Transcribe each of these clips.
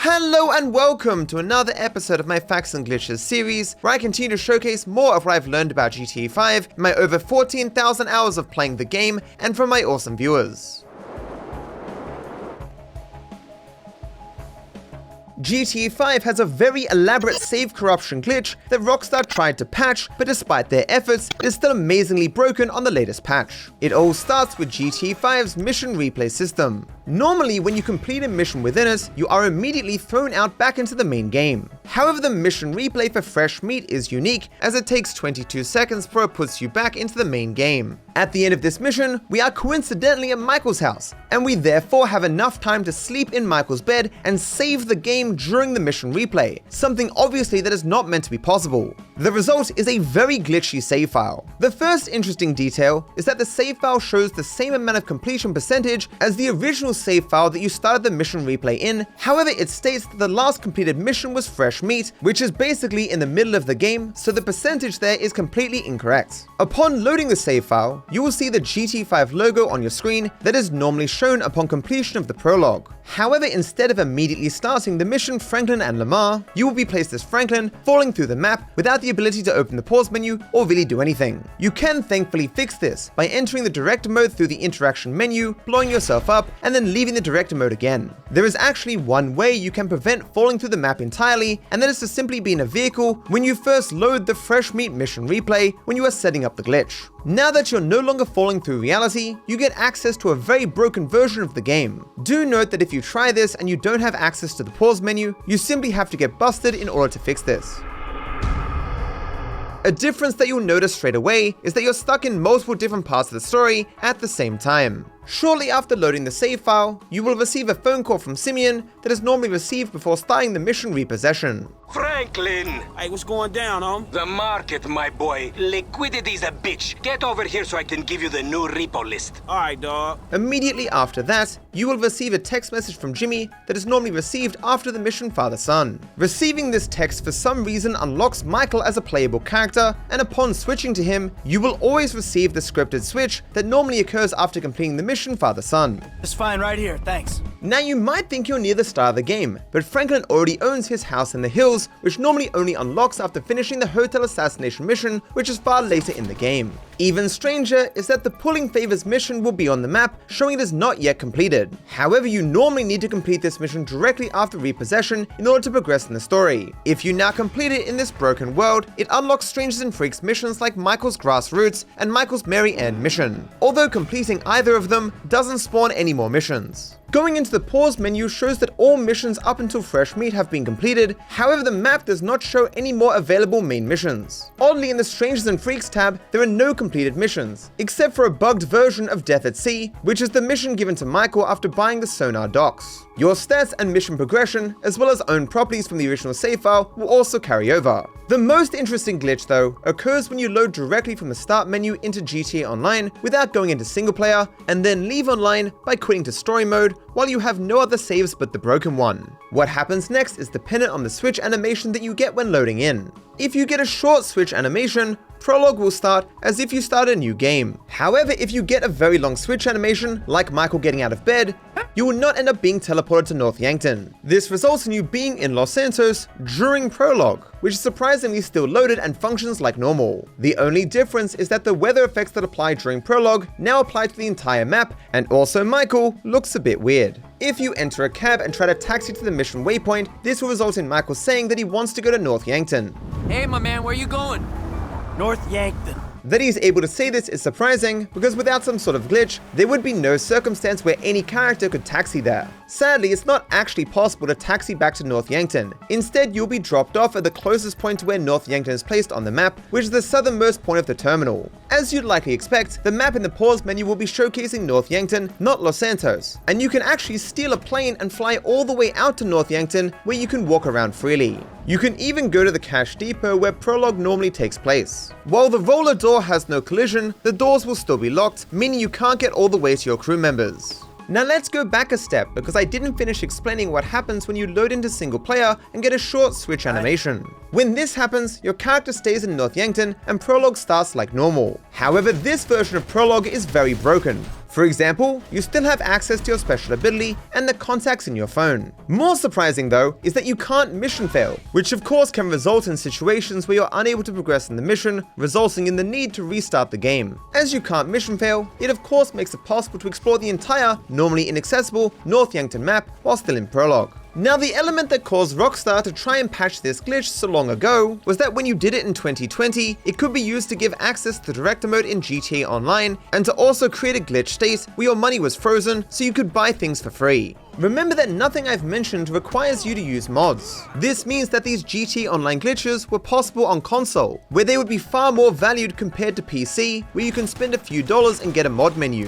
Hello and welcome to another episode of my Facts and Glitches series, where I continue to showcase more of what I've learned about GTA 5 in my over 14,000 hours of playing the game and from my awesome viewers. GTA 5 has a very elaborate save corruption glitch that Rockstar tried to patch, but despite their efforts, it is still amazingly broken on the latest patch. It all starts with GTA 5's mission replay system. Normally, when you complete a mission within it, you are immediately thrown out back into the main game. However, the mission replay for fresh meat is unique, as it takes 22 seconds before it puts you back into the main game. At the end of this mission, we are coincidentally at Michael's house, and we therefore have enough time to sleep in Michael's bed and save the game during the mission replay, something obviously that is not meant to be possible. The result is a very glitchy save file. The first interesting detail is that the save file shows the same amount of completion percentage as the original save file that you started the mission replay in. However, it states that the last completed mission was fresh meat, which is basically in the middle of the game, so the percentage there is completely incorrect. Upon loading the save file, you will see the GTA 5 logo on your screen that is normally shown upon completion of the prologue. However, instead of immediately starting the mission Franklin and Lamar, you will be placed as Franklin, falling through the map without the ability to open the pause menu or really do anything. You can thankfully fix this by entering the director mode through the interaction menu, blowing yourself up, and then leaving the director mode again. There is actually one way you can prevent falling through the map entirely, and that is to simply be in a vehicle when you first load the fresh meat mission replay when you are setting up the glitch. Now that you're no longer falling through reality, you get access to a very broken version of the game. Do note that if you try this and you don't have access to the pause menu, you simply have to get busted in order to fix this. A difference that you'll notice straight away is that you're stuck in multiple different parts of the story at the same time. Shortly after loading the save file, you will receive a phone call from Simeon that is normally received before starting the mission repossession. Franklin! Hey, what's going down, The market, my boy. Liquidity's a bitch. Get over here so I can give you the new repo list. Alright, dawg. Immediately after that, you will receive a text message from Jimmy that is normally received after the mission father-son. Receiving this text for some reason unlocks Michael as a playable character, and upon switching to him, you will always receive the scripted switch that normally occurs after completing the mission father-son. It's fine right here, thanks. Now you might think you're near the start of the game, but Franklin already owns his house in the hills, which normally only unlocks after finishing the hotel assassination mission, which is far later in the game. Even stranger is that the Pulling Favors mission will be on the map, showing it is not yet completed. However, you normally need to complete this mission directly after repossession in order to progress in the story. If you now complete it in this broken world, it unlocks Strangers and Freaks missions like Michael's Grassroots and Michael's Mary Ann mission, although completing either of them doesn't spawn any more missions. Going into the pause menu shows that all missions up until fresh meat have been completed, however the map does not show any more available main missions. Oddly, in the Strangers and Freaks tab, there are no completed missions, except for a bugged version of Death at Sea, which is the mission given to Michael after buying the sonar docks. Your stats and mission progression, as well as owned properties from the original save file, will also carry over. The most interesting glitch though occurs when you load directly from the start menu into GTA Online without going into single player, and then leave online by quitting to story mode while you have no other saves but the broken one. What happens next is dependent on the switch animation that you get when loading in. If you get a short switch animation, Prologue will start as if you start a new game. However, if you get a very long switch animation, like Michael getting out of bed, you will not end up being teleported to North Yankton. This results in you being in Los Santos during Prologue, which is surprisingly still loaded and functions like normal. The only difference is that the weather effects that apply during Prologue now apply to the entire map, and also Michael looks a bit weird. If you enter a cab and try to taxi to the mission waypoint, this will result in Michael saying that he wants to go to North Yankton. Hey, my man, where you going? North Yankton. That he is able to say this is surprising, because without some sort of glitch, there would be no circumstance where any character could taxi there. Sadly, it's not actually possible to taxi back to North Yankton. Instead, you'll be dropped off at the closest point to where North Yankton is placed on the map, which is the southernmost point of the terminal. As you'd likely expect, the map in the pause menu will be showcasing North Yankton, not Los Santos, and you can actually steal a plane and fly all the way out to North Yankton, where you can walk around freely. You can even go to the cash depot where Prologue normally takes place. While the roller door has no collision, the doors will still be locked, meaning you can't get all the way to your crew members. Now let's go back a step, because I didn't finish explaining what happens when you load into single player and get a short switch animation. When this happens, your character stays in North Yankton and Prologue starts like normal. However, this version of Prologue is very broken. For example, you still have access to your special ability and the contacts in your phone. More surprising though, is that you can't mission fail, which of course can result in situations where you're unable to progress in the mission, resulting in the need to restart the game. As you can't mission fail, it of course makes it possible to explore the entire, normally inaccessible, North Yankton map while still in prologue. Now, the element that caused Rockstar to try and patch this glitch so long ago was that when you did it in 2020, it could be used to give access to the director mode in GTA Online, and to also create a glitch state where your money was frozen so you could buy things for free. Remember that nothing I've mentioned requires you to use mods. This means that these GTA Online glitches were possible on console, where they would be far more valued compared to PC, where you can spend a few dollars and get a mod menu.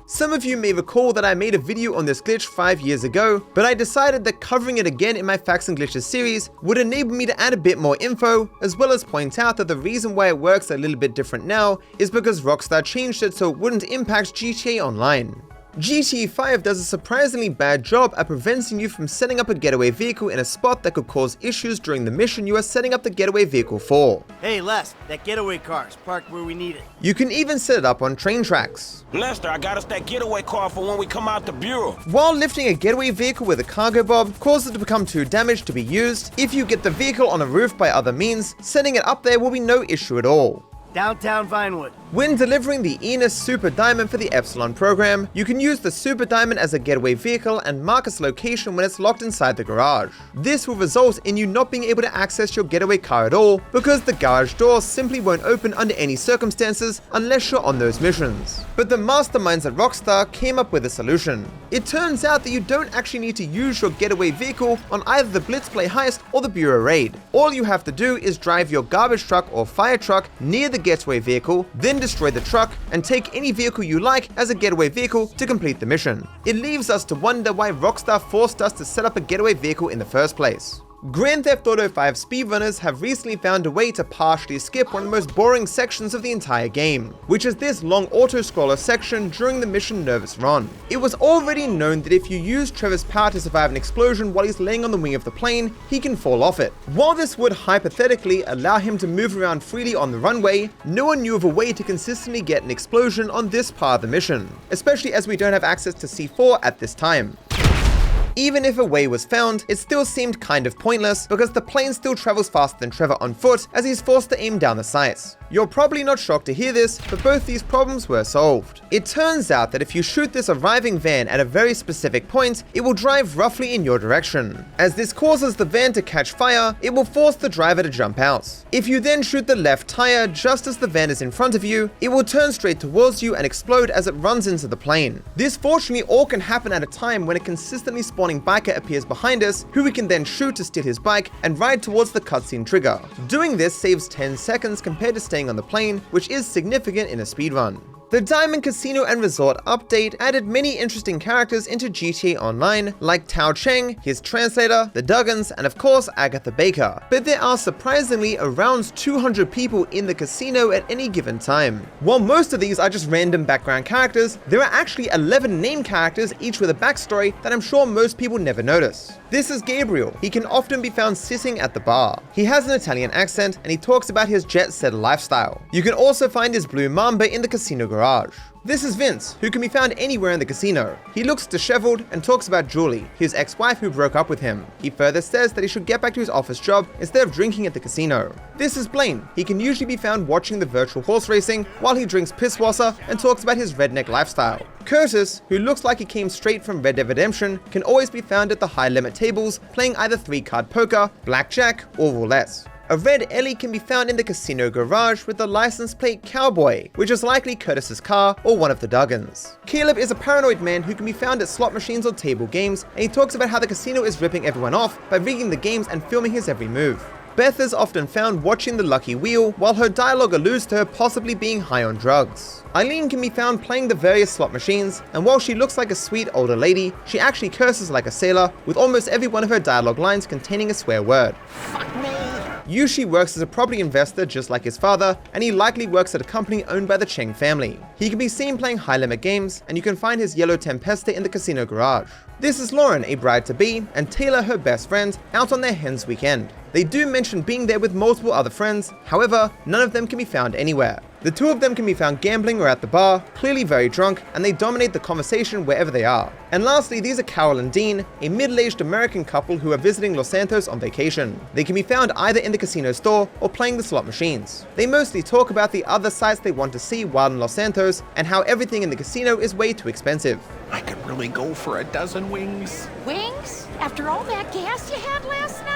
Some of you may recall that I made a video on this glitch 5 years ago, but I decided that covering it again in my Facts and Glitches series would enable me to add a bit more info, as well as point out that the reason why it works a little bit different now is because Rockstar changed it so it wouldn't impact GTA Online. GTA 5 does a surprisingly bad job at preventing you from setting up a getaway vehicle in a spot that could cause issues during the mission you are setting up the getaway vehicle for. Hey, Les, that getaway car is parked where we need it. You can even set it up on train tracks. Lester, I got us that getaway car for when we come out the bureau. While lifting a getaway vehicle with a cargo bob causes it to become too damaged to be used, if you get the vehicle on a roof by other means, setting it up there will be no issue at all. Downtown Vinewood. When delivering the Enos Super Diamond for the Epsilon program, you can use the Super Diamond as a getaway vehicle and mark its location when it's locked inside the garage. This will result in you not being able to access your getaway car at all, because the garage door simply won't open under any circumstances unless you're on those missions. But the masterminds at Rockstar came up with a solution. It turns out that you don't actually need to use your getaway vehicle on either the Blitz Play Heist or the Bureau Raid. All you have to do is drive your garbage truck or fire truck near the getaway vehicle, then destroy the truck, and take any vehicle you like as a getaway vehicle to complete the mission. It leaves us to wonder why Rockstar forced us to set up a getaway vehicle in the first place. Grand Theft Auto 5 speedrunners have recently found a way to partially skip one of the most boring sections of the entire game, which is this long autoscroller section during the mission Nervous Ron. It was already known that if you use Trevor's power to survive an explosion while he's laying on the wing of the plane, he can fall off it. While this would hypothetically allow him to move around freely on the runway, no one knew of a way to consistently get an explosion on this part of the mission, especially as we don't have access to C4 at this time. Even if a way was found, it still seemed kind of pointless because the plane still travels faster than Trevor on foot as he's forced to aim down the sights. You're probably not shocked to hear this, but both these problems were solved. It turns out that if you shoot this arriving van at a very specific point, it will drive roughly in your direction. As this causes the van to catch fire, it will force the driver to jump out. If you then shoot the left tire just as the van is in front of you, it will turn straight towards you and explode as it runs into the plane. This fortunately all can happen at a time when a consistently spawning biker appears behind us, who we can then shoot to steal his bike and ride towards the cutscene trigger. Doing this saves 10 seconds compared to staying on the plane, which is significant in a speedrun. The Diamond Casino and Resort update added many interesting characters into GTA Online, like Tao Cheng, his translator, the Duggans, and of course Agatha Baker. But there are surprisingly around 200 people in the casino at any given time. While most of these are just random background characters, there are actually 11 named characters, each with a backstory that I'm sure most people never notice. This is Gabriel. He can often be found sitting at the bar. He has an Italian accent and he talks about his jet-set lifestyle. You can also find his blue Mamba in the casino garage. This is Vince, who can be found anywhere in the casino. He looks disheveled and talks about Julie, his ex-wife who broke up with him. He further says that he should get back to his office job instead of drinking at the casino. This is Blaine. He can usually be found watching the virtual horse racing while he drinks pisswasser and talks about his redneck lifestyle. Curtis, who looks like he came straight from Red Dead Redemption, can always be found at the high-limit tables playing either 3-card poker, blackjack, or roulette. A red Ellie can be found in the casino garage with the license plate Cowboy, which is likely Curtis's car or one of the Duggans. Caleb is a paranoid man who can be found at slot machines or table games, and he talks about how the casino is ripping everyone off by rigging the games and filming his every move. Beth is often found watching the Lucky Wheel, while her dialogue alludes to her possibly being high on drugs. Eileen can be found playing the various slot machines, and while she looks like a sweet older lady, she actually curses like a sailor, with almost every one of her dialogue lines containing a swear word. Yushi works as a property investor just like his father, and he likely works at a company owned by the Cheng family. He can be seen playing high-limit games, and you can find his yellow Tempesta in the casino garage. This is Lauren, a bride-to-be, and Taylor, her best friend, out on their hens weekend. They do mention being there with multiple other friends, however, none of them can be found anywhere. The two of them can be found gambling or at the bar, clearly very drunk, and they dominate the conversation wherever they are. And lastly, these are Carol and Dean, a middle-aged American couple who are visiting Los Santos on vacation. They can be found either in the casino store or playing the slot machines. They mostly talk about the other sights they want to see while in Los Santos, and how everything in the casino is way too expensive. I could really go for a dozen wings. Wings? After all that gas you had last night?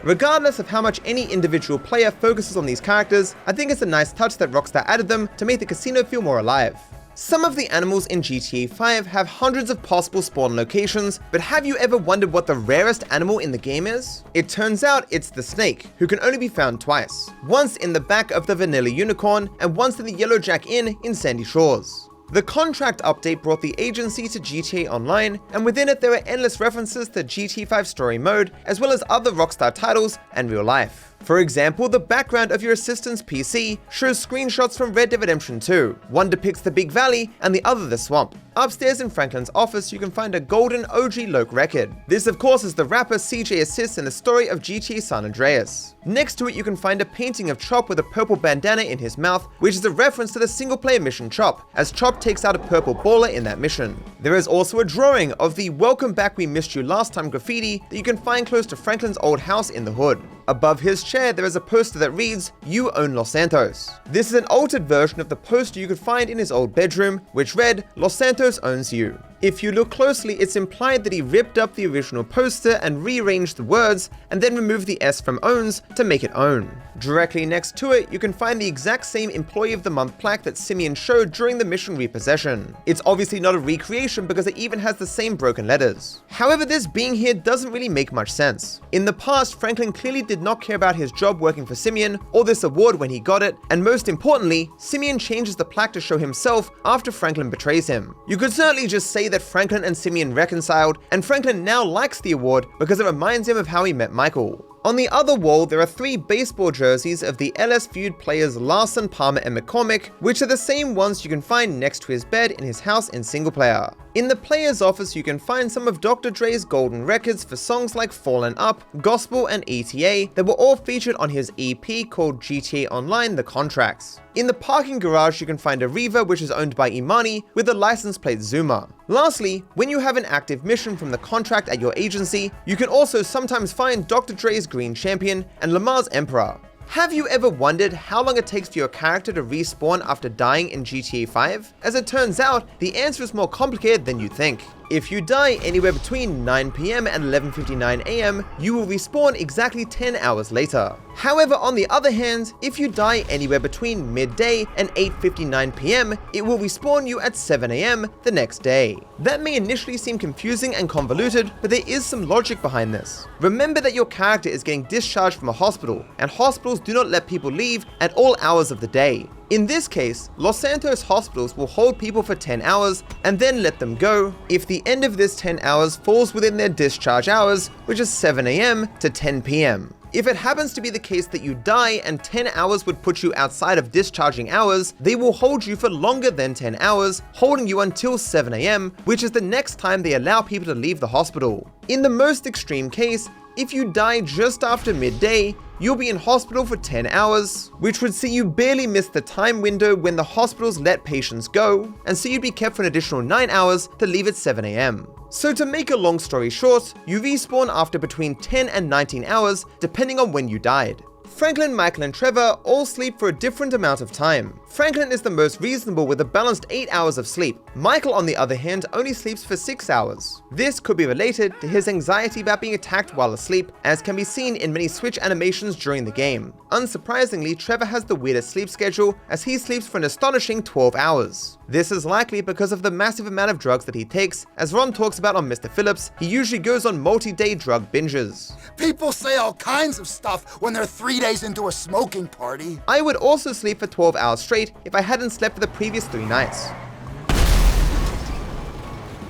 Regardless of how much any individual player focuses on these characters, I think it's a nice touch that Rockstar added them to make the casino feel more alive. Some of the animals in GTA 5 have hundreds of possible spawn locations, but have you ever wondered what the rarest animal in the game is? It turns out it's the snake, who can only be found twice. Once in the back of the Vanilla Unicorn, and once in the Yellow Jack Inn in Sandy Shores. The contract update brought the agency to GTA Online, and within it there were endless references to GTA 5 story mode, as well as other Rockstar titles and real life. For example, the background of your assistant's PC shows screenshots from Red Dead Redemption 2. One depicts the Big Valley and the other the swamp. Upstairs in Franklin's office you can find a golden OG Loke record. This of course is the rapper CJ assists in the story of GTA San Andreas. Next to it you can find a painting of Chop with a purple bandana in his mouth, which is a reference to the single player mission Chop, as Chop takes out a purple baller in that mission. There is also a drawing of the "Welcome Back, We Missed You Last Time" graffiti that you can find close to Franklin's old house in the hood. Above his chair there is a poster that reads, "You own Los Santos." This is an altered version of the poster you could find in his old bedroom, which read, "Los Santos owns you." If you look closely, it's implied that he ripped up the original poster and rearranged the words, and then removed the S from owns to make it own. Directly next to it, you can find the exact same Employee of the Month plaque that Simeon showed during the mission repossession. It's obviously not a recreation because it even has the same broken letters. However, this being here doesn't really make much sense. In the past, Franklin clearly did not care about his job working for Simeon, or this award when he got it, and most importantly, Simeon changes the plaque to show himself after Franklin betrays him. You could certainly just say that Franklin and Simeon reconciled, and Franklin now likes the award because it reminds him of how he met Michael. On the other wall, there are 3 baseball jerseys of the LS Feud players Larson, Palmer, and McCormick, which are the same ones you can find next to his bed in his house in single player. In the player's office, you can find some of Dr. Dre's golden records for songs like Fallen Up, Gospel, and ETA that were all featured on his EP called GTA Online: The Contracts. In the parking garage, you can find a Reaver which is owned by Imani with the license plate Zuma. Lastly, when you have an active mission from the contract at your agency, you can also sometimes find Dr. Dre's Green Champion and Lamar's Emperor. Have you ever wondered how long it takes for your character to respawn after dying in GTA 5? As it turns out, the answer is more complicated than you think. If you die anywhere between 9 PM and 11:59 AM, you will respawn exactly 10 hours later. However, on the other hand, if you die anywhere between midday and 8:59 PM, it will respawn you at 7 AM the next day. That may initially seem confusing and convoluted, but there is some logic behind this. Remember that your character is getting discharged from a hospital, and hospitals do not let people leave at all hours of the day. In this case, Los Santos hospitals will hold people for 10 hours and then let them go if the end of this 10 hours falls within their discharge hours, which is 7 AM to 10 PM. If it happens to be the case that you die and 10 hours would put you outside of discharging hours, they will hold you for longer than 10 hours, holding you until 7 AM, which is the next time they allow people to leave the hospital. In the most extreme case, if you die just after midday, you'll be in hospital for 10 hours, which would see you barely miss the time window when the hospitals let patients go, and so you'd be kept for an additional 9 hours to leave at 7 AM. So to make a long story short, you respawn after between 10 and 19 hours, depending on when you died. Franklin, Michael, and Trevor all sleep for a different amount of time. Franklin is the most reasonable with a balanced 8 hours of sleep. Michael, on the other hand, only sleeps for 6 hours. This could be related to his anxiety about being attacked while asleep, as can be seen in many switch animations during the game. Unsurprisingly, Trevor has the weirdest sleep schedule, as he sleeps for an astonishing 12 hours. This is likely because of the massive amount of drugs that he takes. As Ron talks about on Mr. Phillips, he usually goes on multi-day drug binges. People say all kinds of stuff when they're 3 days into a smoking party. I would also sleep for 12 hours straight if I hadn't slept for the previous 3 nights.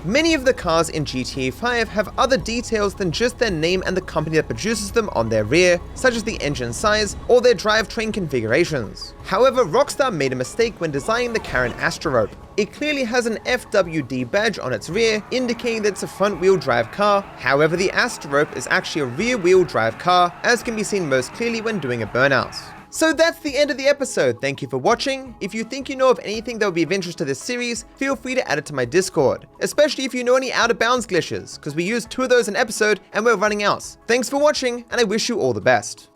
Many of the cars in GTA 5 have other details than just their name and the company that produces them on their rear, such as the engine size or their drivetrain configurations. However, Rockstar made a mistake when designing the Karin Asterope. It clearly has an FWD badge on its rear, indicating that it's a front-wheel drive car. However, the Asterope is actually a rear-wheel drive car, as can be seen most clearly when doing a burnout. So that's the end of the episode. Thank you for watching. If you think you know of anything that would be of interest to this series, feel free to add it to my Discord, especially if you know any out of bounds glitches, because we used 2 of those an episode and we're running out. Thanks for watching, and I wish you all the best.